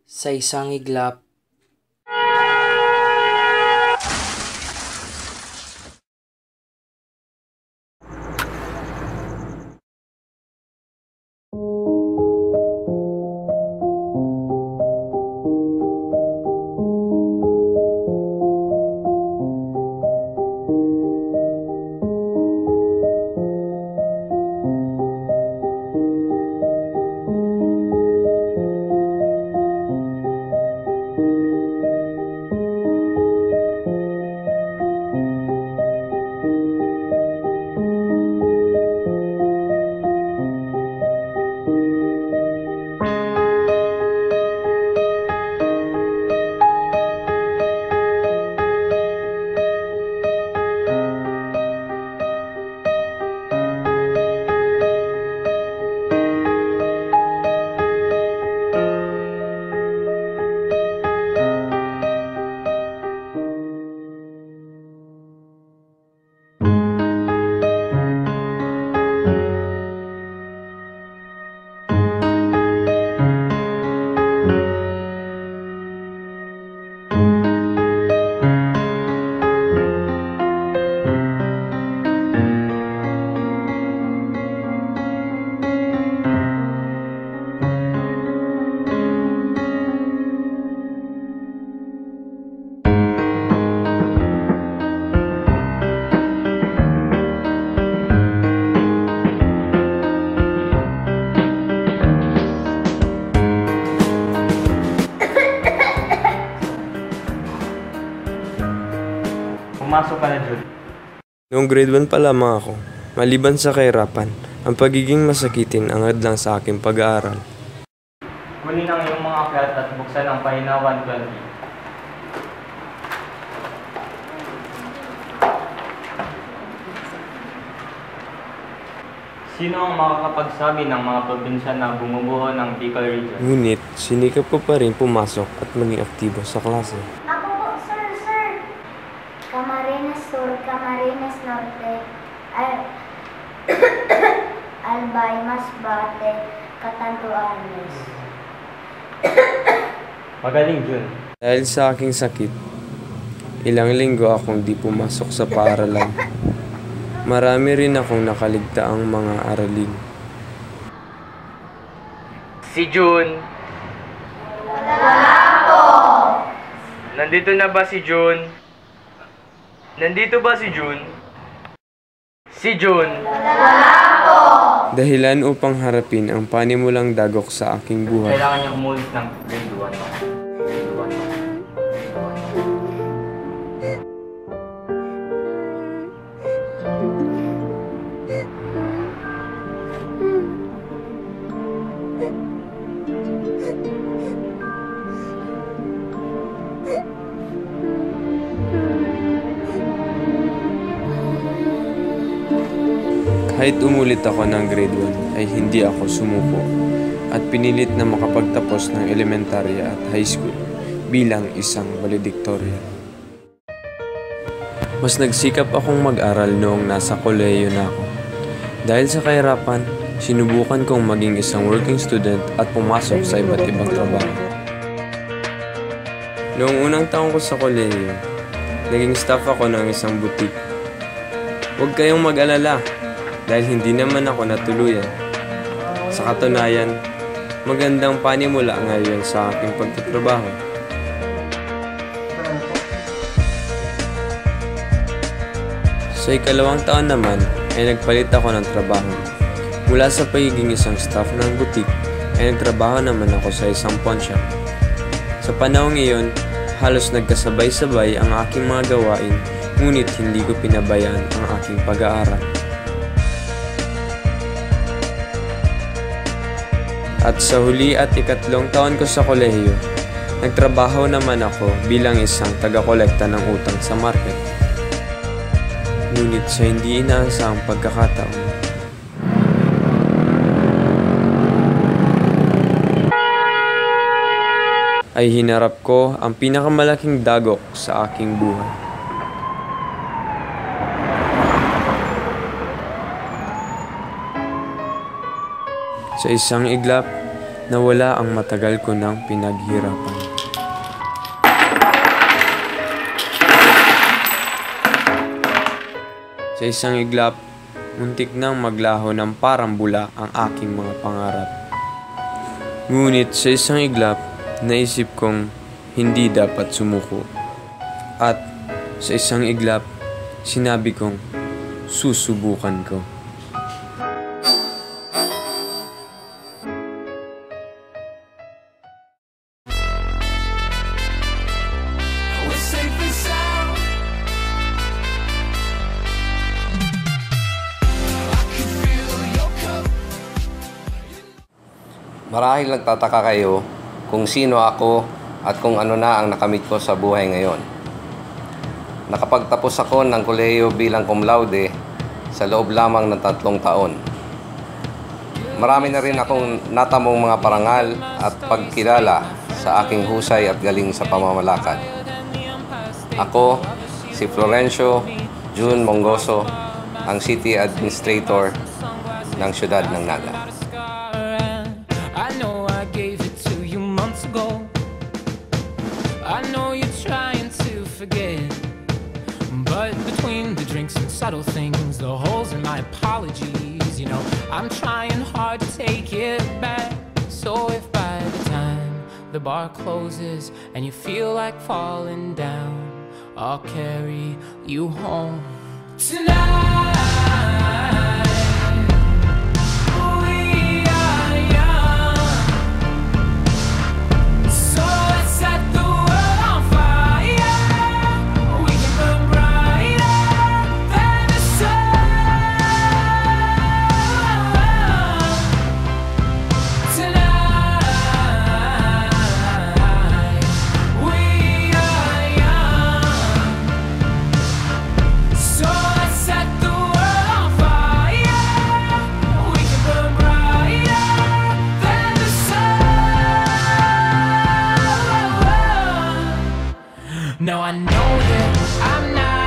Sa isang iglap, Pumasok ka na, Jude. Noong grade 1 pa lamang ako, maliban sa kahirapan, ang pagiging masakitin ang hadlang sa aking pag-aaral. Kunin ang iyong mga aklat at buksan ang pahina 120. Sino ang makakapagsabi ng mga probinsya na bumubuo ng Bicol Region? Ngunit, sinikap ko pa rin pumasok at maging aktibo sa klase. Ako po, sir. Camarines Sur, Camarines Norte, Albay, Masbate, Catanduanes. Magaling, June. Dahil sa aking sakit, ilang linggo akong di pumasok sa paaralan. Marami rin akong nakaligtaang mga aralin. Si June. Nandito na ba si June? Nandito ba si June? Si June. Dahilan upang harapin ang panimulang dagok sa aking buhay. Kailangan niya umulit ng grade 1. Kahit umulit ako ng grade 1 ay hindi ako sumuko at pinilit na makapagtapos ng elementarya at high school bilang isang valedictorian. Mas nagsikap akong mag-aral noong nasa kolehiyo na ako. Dahil sa kahirapan, sinubukan kong maging isang working student at pumasok sa iba't ibang trabaho. Noong unang taon ko sa kolehiyo, naging staff ako ng isang butik. Huwag kayong mag-alala dahil hindi naman ako natuluyan. Sa katunayan, magandang panimula ngayon sa aking pagtatrabaho. Sa ikalawang taon naman ay nagpalit ako ng trabaho. Mula sa pagiging isang staff ng butik ay nagtrabaho naman ako sa isang pawn shop. Sa panahong iyon, halos nagkasabay-sabay ang aking mga gawain, ngunit hindi ko pinabayaan ang aking pag-aaral. At sa huli at ikatlong taon ko sa kolehiyo, nagtrabaho naman ako bilang isang taga-kolekta ng utang sa market. Ngunit sa hindi inaasahang pagkakataon, ay hinarap ko ang pinakamalaking dagok sa aking buhay. Sa isang iglap, nawala ang matagal ko ng pinaghirapan. Sa isang iglap, muntik nang maglaho ng parang bula ang aking mga pangarap. Ngunit sa isang iglap, naisip kong hindi dapat sumuko. At sa isang iglap, sinabi kong susubukan ko. Marahil nagtataka kayo kung sino ako at kung ano na ang nakamit ko sa buhay ngayon. Nakapagtapos ako ng kolehiyo bilang cum laude sa loob lamang ng 3 taon. Marami na rin akong natamong mga parangal at pagkilala sa aking husay at galing sa pamamalakad. Ako, si Florencio June Mongoso, ang City Administrator ng siyudad ng Naga. I know you're trying to forget, but between the drinks and subtle things, the holes in my apologies, you know, I'm trying hard to take it back. So if by the time the bar closes and you feel like falling down, I'll carry you home tonight. Now I know that I'm not